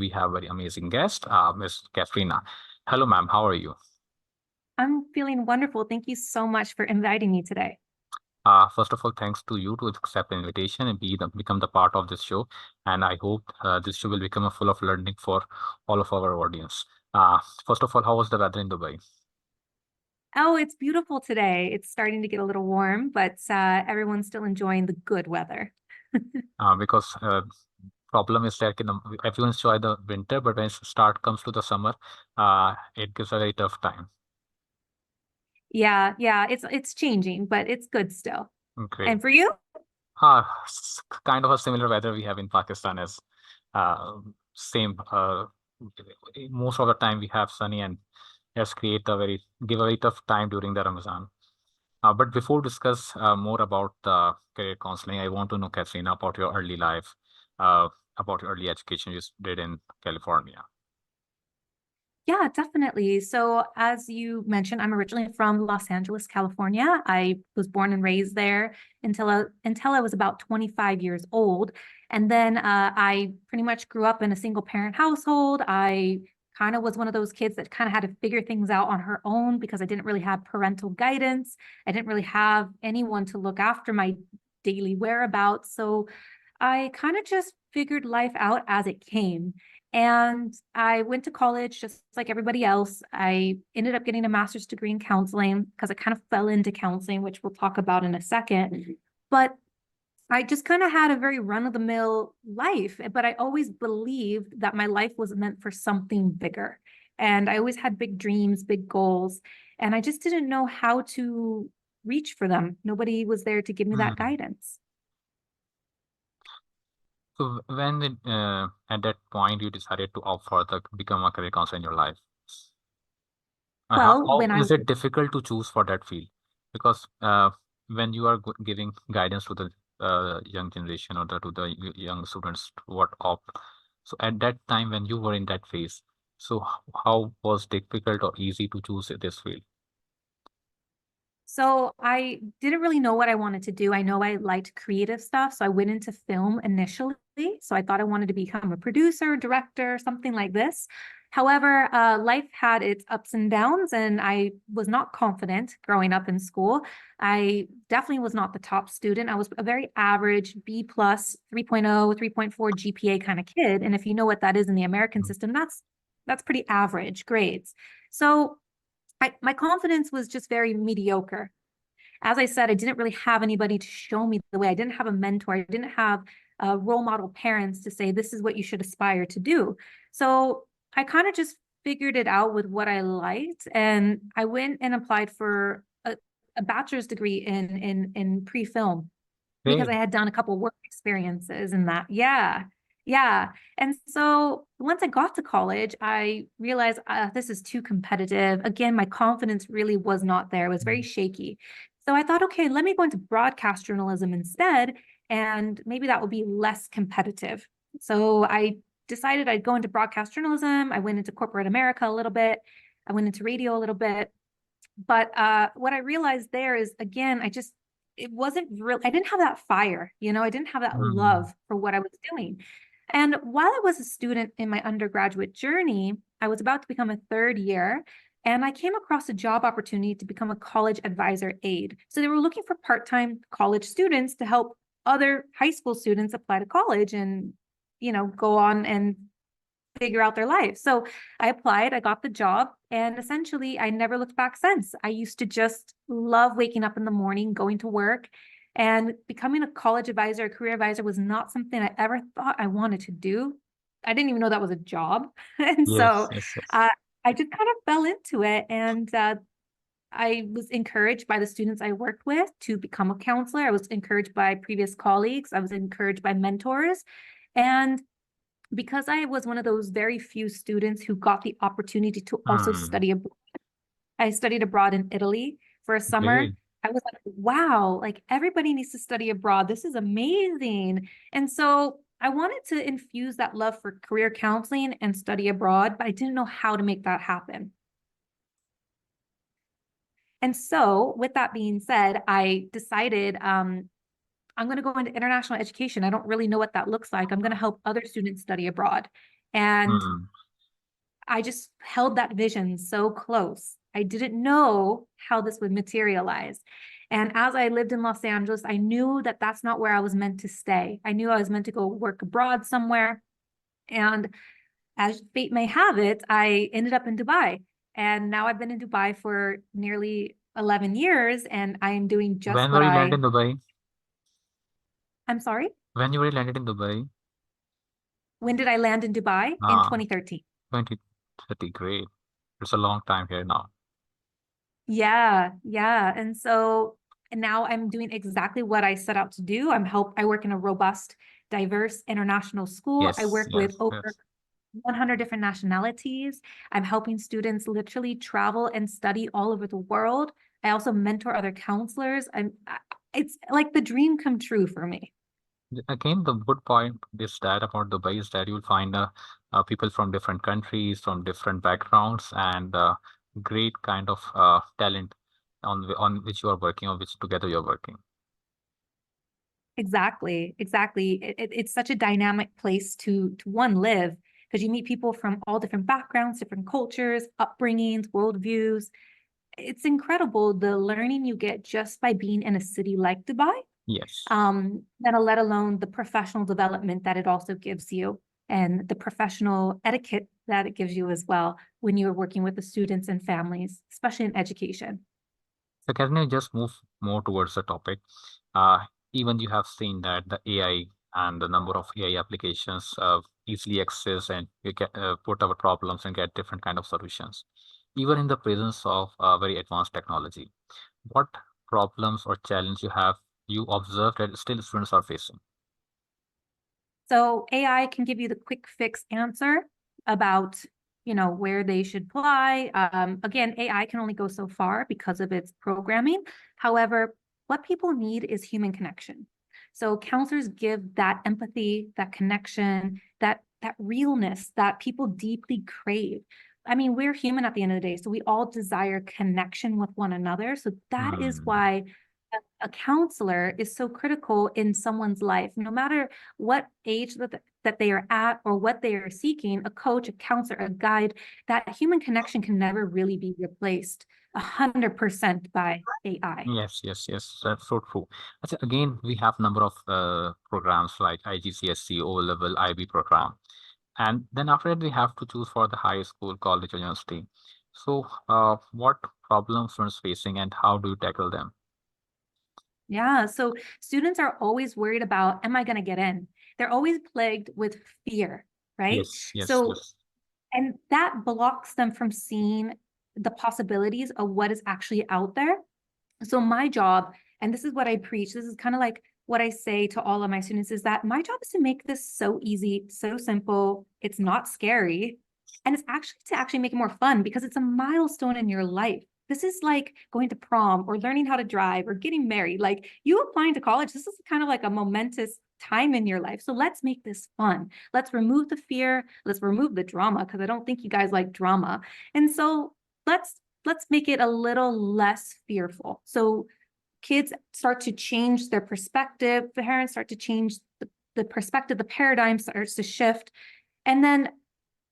We have a very amazing guest, Ms. Katrina. Hello, ma'am. How are you? I'm feeling wonderful. Thank you so much for inviting me today. First of all, thanks to you to accept the invitation and become the part of this show. And I hope this show will become a full of learning for all of our audience. Uh, First of all, how was the weather in Dubai? Oh, it's beautiful today. It's starting to get a little warm, but everyone's still enjoying the good weather. Because problem is that everyone enjoy the winter, but when it start comes to the summer, it gives a very tough time. Yeah, it's changing, but it's good still. Great. And for you? Kind of a similar weather we have in Pakistan as same. Most of the time we have sunny and just give a very tough time during the Ramadan. But before discuss more about the career counseling, I want to know, Katrina, about your early life, uh, about your early education you did in California. Yeah, definitely. So as you mentioned, I'm originally from Los Angeles, California. I was born and raised there until I was about 25 years old. And then I pretty much grew up in a single parent household. I kind of was one of those kids that kind of had to figure things out on her own because I didn't really have parental guidance. I didn't really have anyone to look after my daily whereabouts. So I kind of just figured life out as it came. And I went to college just like everybody else. I ended up getting a master's degree in counseling because I kind of fell into counseling, which we'll talk about in a second. But I just kind of had a very run-of-the-mill life, but I always believed that my life was meant for something bigger. And I always had big dreams, big goals, and I just didn't know how to reach for them. Nobody was there to give me that Hmm. guidance. So at that point you decided to opt for the become a career counselor in your life? Well, How when I is it difficult to choose for that field? Because when you are giving guidance to the young generation or to the young students, what opt. So at that time when you were in that phase, so how was difficult or easy to choose this field? So I didn't really know what I wanted to do. I know I liked creative stuff, so I went into film initially. So I thought I wanted to become a producer, director, something like this. However, life had its ups and downs, and I was not confident growing up in school. I definitely was not the top student. I was a very average B plus, 3.0, 3.4 GPA kind of kid. And if you know what that is in the American system, that's pretty average grades. So my confidence was just very mediocre. As I said, I didn't really have anybody to show me the way. I didn't have a mentor. I didn't have role model parents to say, this is what you should aspire to do. So I kind of just figured it out with what I liked. And I went and applied for a bachelor's degree in pre-film because I Great. had done a couple work experiences in that. Yeah. Yeah. And so once I got to college, I realized this is too competitive. Again, my confidence really was not there. It was very shaky. So I thought, okay, let me go into broadcast journalism instead, and maybe that would be less competitive. So I decided I'd go into broadcast journalism. I went into corporate America a little bit. I went into radio a little bit. But what I realized there is, again, it wasn't real. I didn't have that fire, I didn't have that Hmm. love for what I was doing. And while I was a student in my undergraduate journey, I was about to become a third year, and I came across a job opportunity to become a college advisor aide. So they were looking for part-time college students to help other high school students apply to college and, go on and figure out their life. So I applied, I got the job, and essentially I never looked back since. I used to just love waking up in the morning, going to work, and becoming a college advisor, a career advisor was not something I ever thought I wanted to do. I didn't even know that was a job. And Yes, so yes, yes. uh, I just kind of fell into it. And I was encouraged by the students I worked with to become a counselor. I was encouraged by previous colleagues. I was encouraged by mentors. And because I was one of those very few students who got the opportunity to also Hmm. study abroad, I studied abroad in Italy for a summer. Great. I was like, wow, like everybody needs to study abroad. This is amazing. And so I wanted to infuse that love for career counseling and study abroad, but I didn't know how to make that happen. And so, with that being said, I decided I'm going to go into international education. I don't really know what that looks like. I'm going to help other students study abroad. And Hmm. I just held that vision so close. I didn't know how this would materialize. And as I lived in Los Angeles, I knew that that's not where I was meant to stay. I knew I was meant to go work abroad somewhere. And as fate may have it, I ended up in Dubai. And now I've been in Dubai for nearly 11 years, and I am doing just When what were you landed in Dubai? I'm sorry. When you were landed in Dubai? When did I land in Dubai? In Ah, 2013. 2030. Great. It's a long time here now. Yeah, yeah. And so now I'm doing exactly what I set out to do. I work in a robust, diverse international school. I Yes, work with yes, over yes. 100 different nationalities. I'm helping students literally travel and study all over the world. I also mentor other counselors. It's like the dream come true for me. Again, the good point is that about Dubai is that you'll find people from different countries, from different backgrounds, and great kind of talent on which you are working, on which together you're working. Exactly, exactly. It's such a dynamic place to one live because you meet people from all different backgrounds, different cultures, upbringings, worldviews. It's incredible the learning you get just by being in a city like Dubai. Yes. Then let alone the professional development that it also gives you and the professional etiquette that it gives you as well when you're working with the students and families, especially in education. So can you just move more towards the topic? Uh, Even you have seen that the AI and the number of AI applications easily access and you can put our problems and get different kind of solutions, even in the presence of very advanced technology. What problems or challenge you observed that still students are facing? So AI can give you the quick fix answer about, where they should apply. Again, AI can only go so far because of its programming. However, what people need is human connection. So counselors give that empathy, that connection, that realness that people deeply crave. I mean, we're human at the end of the day, so we all desire connection with one another. So that is Hmm. why a counselor is so critical in someone's life, no matter what age that they are at or what they are seeking. A coach, a counselor, a guide, that human connection can never really be replaced 100% by AI. Yes, yes, yes. That's so true. Again, we have number of programs like IGCSE, O-level, IB program. And then after that, we have to choose for the high school, college, or university. So, what problems students facing and how do you tackle them? Yeah, so students are always worried about, am I going to get in? They're always plagued with fear, right? Yes, yes, So, yes. and that blocks them from seeing the possibilities of what is actually out there. So my job, and this is what I preach, this is kind of like what I say to all of my students, is that my job is to make this so easy, so simple. It's not scary. And it's actually to actually make it more fun because it's a milestone in your life. This is like going to prom or learning how to drive or getting married. Like you applying to college, this is kind of like a momentous time in your life. So let's make this fun. Let's remove the fear. Let's remove the drama because I don't think you guys like drama. And so let's make it a little less fearful. So kids start to change their perspective, parents start to change the perspective, the paradigm starts to shift. And then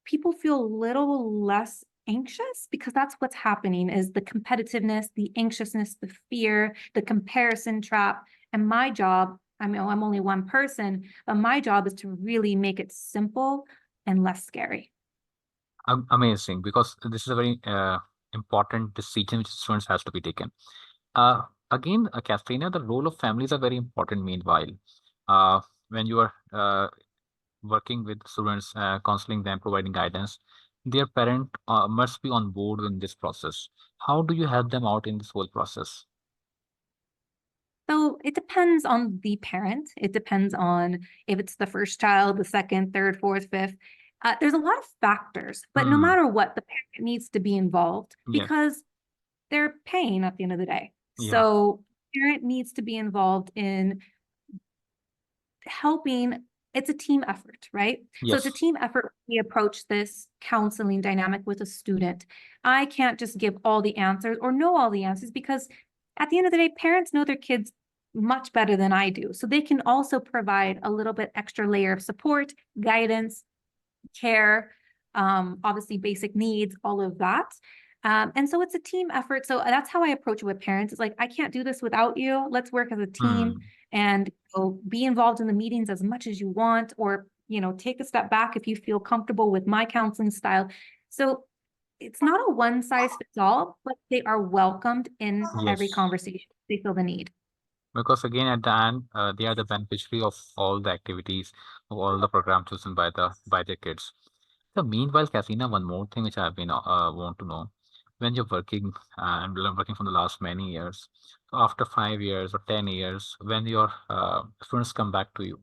people feel a little less anxious because that's what's happening is the competitiveness, the anxiousness, the fear, the comparison trap. And my job, I mean, I'm only one person, but my job is to really make it simple and less scary. Amazing, because this is a very important decision which students has to be taken. Uh, Again, Katrina, the role of families are very important. Meanwhile, when you are working with students, counseling them, providing guidance, their parent must be on board in this process. How do you help them out in this whole process? So it depends on the parent. It depends on if it's the first child, the second, third, fourth, fifth. There's a lot of factors, but no Hmm. matter what, the parent needs to be involved Yes. because they're paying at the end of the day. Yeah. So parent needs to be involved in helping. It's a team effort, right? So it's a Yes. team effort. We approach this counseling dynamic with a student. I can't just give all the answers or know all the answers because at the end of the day, parents know their kids much better than I do. So they can also provide a little bit extra layer of support, guidance, care, obviously basic needs, all of that. And so it's a team effort. So that's how I approach it with parents. It's like, I can't do this without you. Let's work as a team Hmm. and be involved in the meetings as much as you want, or, take a step back if you feel comfortable with my counseling style. So it's not a one size fits all, but they are welcomed in every Yes. conversation. They feel the need. Because again, at the end, they are the beneficiary of all the activities, of all the programs chosen by their kids. So meanwhile, Katrina, one more thing which I've been want to know, when you're working and working for the last many years, so after 5 years or 10 years, when your students come back to you,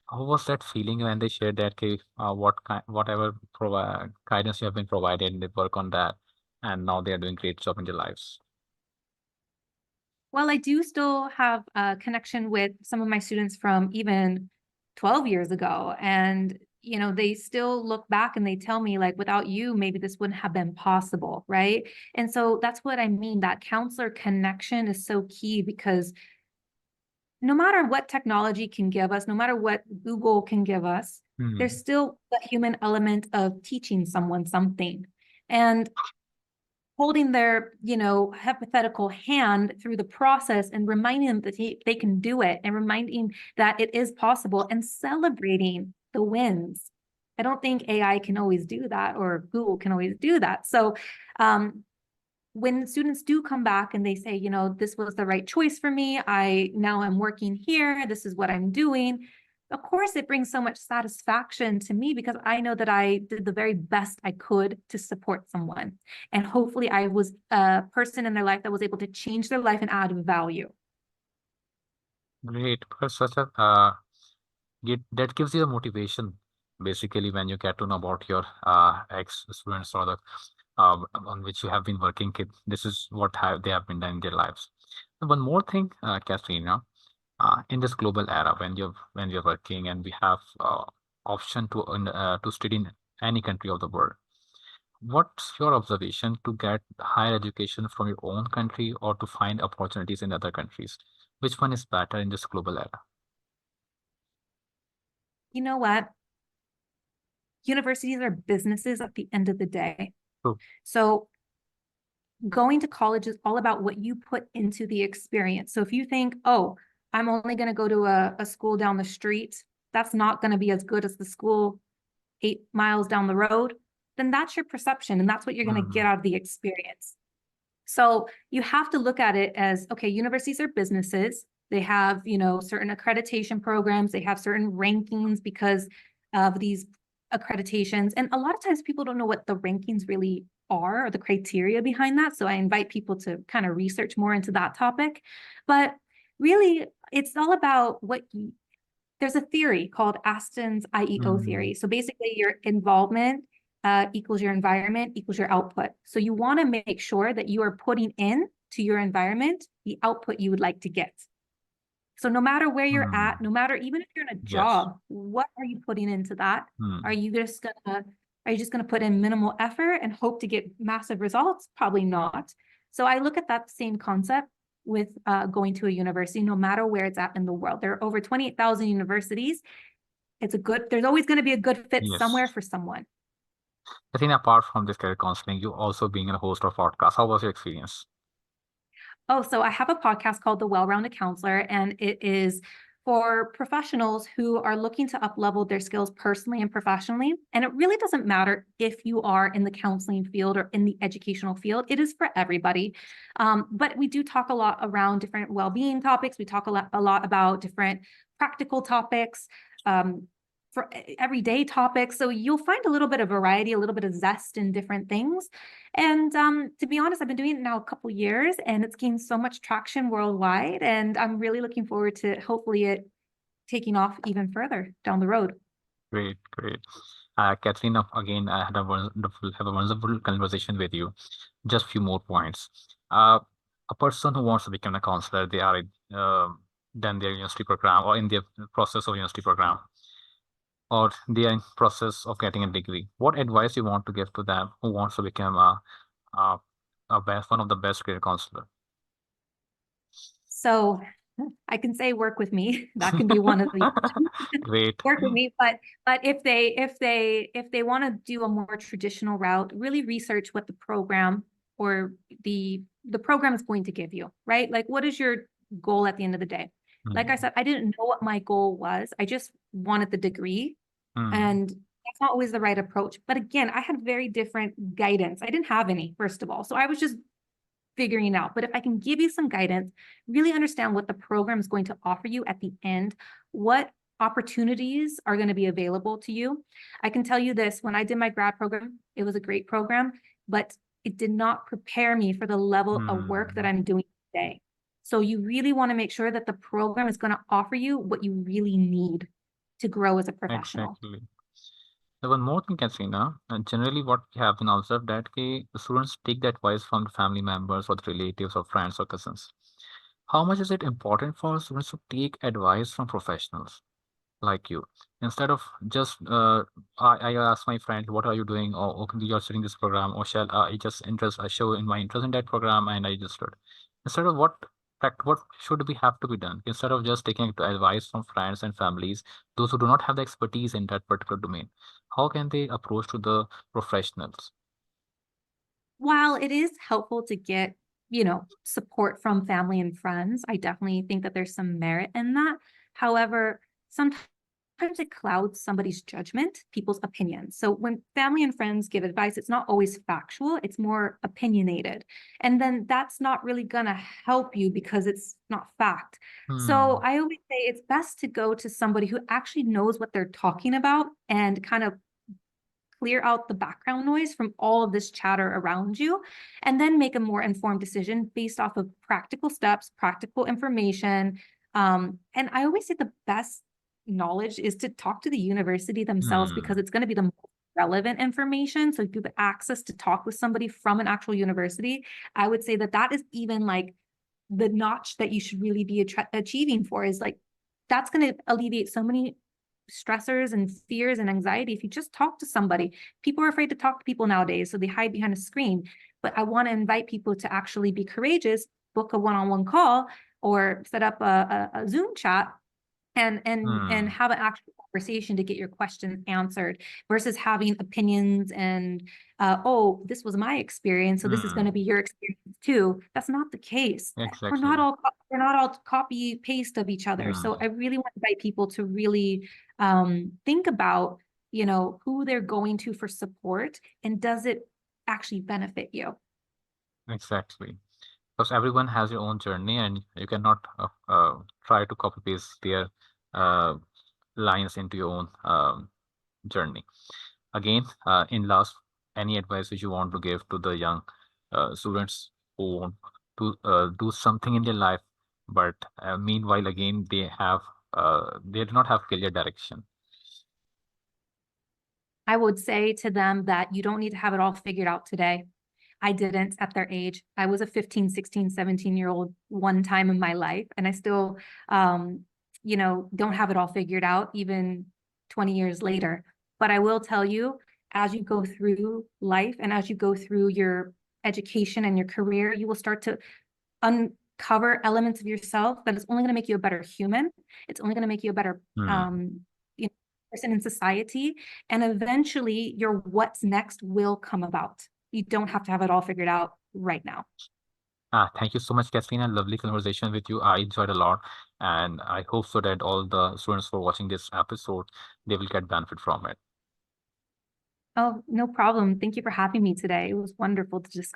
how was that feeling when they shared that, okay, whatever provide guidance you have been provided, they work on that, and now they are doing great job in their lives. Well, I do still have a connection with some of my students from even 12 years ago. And, they still look back and they tell me, like, without you, maybe this wouldn't have been possible. Right. And so that's what I mean. That counselor connection is so key, because no matter what technology can give us, no matter what Google can give us, there's Hmm. still the human element of teaching someone something. And holding their, hypothetical hand through the process and reminding them that they can do it, and reminding that it is possible, and celebrating the wins. I don't think AI can always do that, or Google can always do that. So when students do come back and they say, this was the right choice for me, now I'm working here, this is what I'm doing. Of course, it brings so much satisfaction to me, because I know that I did the very best I could to support someone. And hopefully I was a person in their life that was able to change their life and add value. Great, because such a that gives you a motivation basically when you get to know about your ex students or the on which you have been working kid. This is what they have been done in their lives. And one more thing, Katrina, in this global era when you're working and we have option to study in any country of the world. What's your observation to get higher education from your own country or to find opportunities in other countries? Which one is better in this global era? You know what? Universities are businesses at the end of the day. True. So going to college is all about what you put into the experience. So if you think, oh, I'm only going to go to a school down the street, that's not going to be as good as the school 8 miles down the road, then that's your perception, and that's what you're going to get Mm, out of the experience. So you have to look at it as, okay, universities are businesses. They have, certain accreditation programs. They have certain rankings because of these accreditations. And a lot of times people don't know what the rankings really are, or the criteria behind that. So I invite people to kind of research more into that topic. But really, it's all about there's a theory called Aston's IEO mm, theory. So basically, your involvement equals your environment equals your output. So you want to make sure that you are putting in to your environment the output you would like to get. So no matter where you're mm. at, no matter even if you're in a Yes. job, what are you putting into that? Are Mm. you just gonna put in minimal effort and hope to get massive results? Probably not. So I look at that same concept with going to a university, no matter where it's at in the world. There are over 28,000 universities. There's always going to be a good fit Yes. somewhere for someone. I think apart from this career counseling, you also being a host of podcast. How was your experience? Oh, so I have a podcast called The Well-Rounded Counselor, and it is for professionals who are looking to up-level their skills personally and professionally. And it really doesn't matter if you are in the counseling field or in the educational field. It is for everybody. But we do talk a lot around different well-being topics. We talk a lot about different practical topics. For everyday topics. So you'll find a little bit of variety, a little bit of zest in different things. And to be honest, I've been doing it now a couple years, and it's gained so much traction worldwide. And I'm really looking forward to hopefully it taking off even further down the road. Great, great. Katrina, again, I had have a wonderful conversation with you. Just few more points. A person who wants to become a counselor, they are done their university program or in the process of university program, or they are in process of getting a degree. What advice you want to give to them who wants to become a one of the best career counselor? So I can say work with me. That can be one of the Great. work with me. But if they want to do a more traditional route, really research what the program or the program is going to give you, right? Like, what is your goal at the end of the day? Like I Mm, said, I didn't know what my goal was. I just wanted the degree, mm, and that's not always the right approach. But again, I had very different guidance. I didn't have any, first of all. So I was just figuring it out. But if I can give you some guidance, really understand what the program is going to offer you at the end, what opportunities are going to be available to you. I can tell you this, when I did my grad program, it was a great program, but it did not prepare me for the level of work that mm. I'm doing today. So you really want to make sure that the program is going to offer you what you really need to grow as a professional. Exactly. The one more thing, Katrina, and generally what we have been observed that the students take the advice from the family members or the relatives or friends or cousins. How much is it important for students to take advice from professionals like you instead of just I ask my friend, what are you doing? Or okay, you're studying this program, or shall I just interest I show in my interest in that program and I just start instead of what should we have to be done instead of just taking advice from friends and families, those who do not have the expertise in that particular domain, how can they approach to the professionals? While it is helpful to get, support from family and friends, I definitely think that there's some merit in that. However, sometimes it clouds somebody's judgment, people's opinions. So when family and friends give advice, it's not always factual, it's more opinionated. And then that's not really going to help you because it's not fact. So Hmm. I always say it's best to go to somebody who actually knows what they're talking about and kind of clear out the background noise from all of this chatter around you, and then make a more informed decision based off of practical steps, practical information. And I always say the best knowledge is to talk to the university themselves because Hmm. it's going to be the most relevant information. So if you have access to talk with somebody from an actual university, I would say that that is even like the notch that you should really be achieving for, is like that's going to alleviate so many stressors and fears and anxiety if you just talk to somebody. People are afraid to talk to people nowadays, so they hide behind a screen. But I want to invite people to actually be courageous, book a one-on-one call or set up a Zoom chat and Hmm. have an actual conversation to get your questions answered versus having opinions and oh, this was my experience, so this is going to Hmm. be your experience too. That's not the case. we're not Exactly. all we're not all copy paste of each other. So I Hmm. really want to invite people to really think about, who they're going to for support, and does it actually benefit you. Exactly. Because everyone has your own journey and you cannot try to copy paste their uh, lines into your own journey. Again, in last, any advice which you want to give to the young students who want to do something in their life, but meanwhile, again, they do not have clear direction. I would say to them that you don't need to have it all figured out today. I didn't at their age. I was a 15, 16, 17-year-old one time in my life, and I still, don't have it all figured out even 20 years later. But I will tell you, as you go through life and as you go through your education and your career, you will start to uncover elements of yourself that is only going to make you a better human. It's only going to make you a better Hmm. person in society. And eventually your what's next will come about. You don't have to have it all figured out right now. Thank you so much, Katrina. Lovely conversation with you. I enjoyed a lot, and I hope so that all the students who are watching this episode, they will get benefit from it. Oh, no problem. Thank you for having me today. It was wonderful to discuss.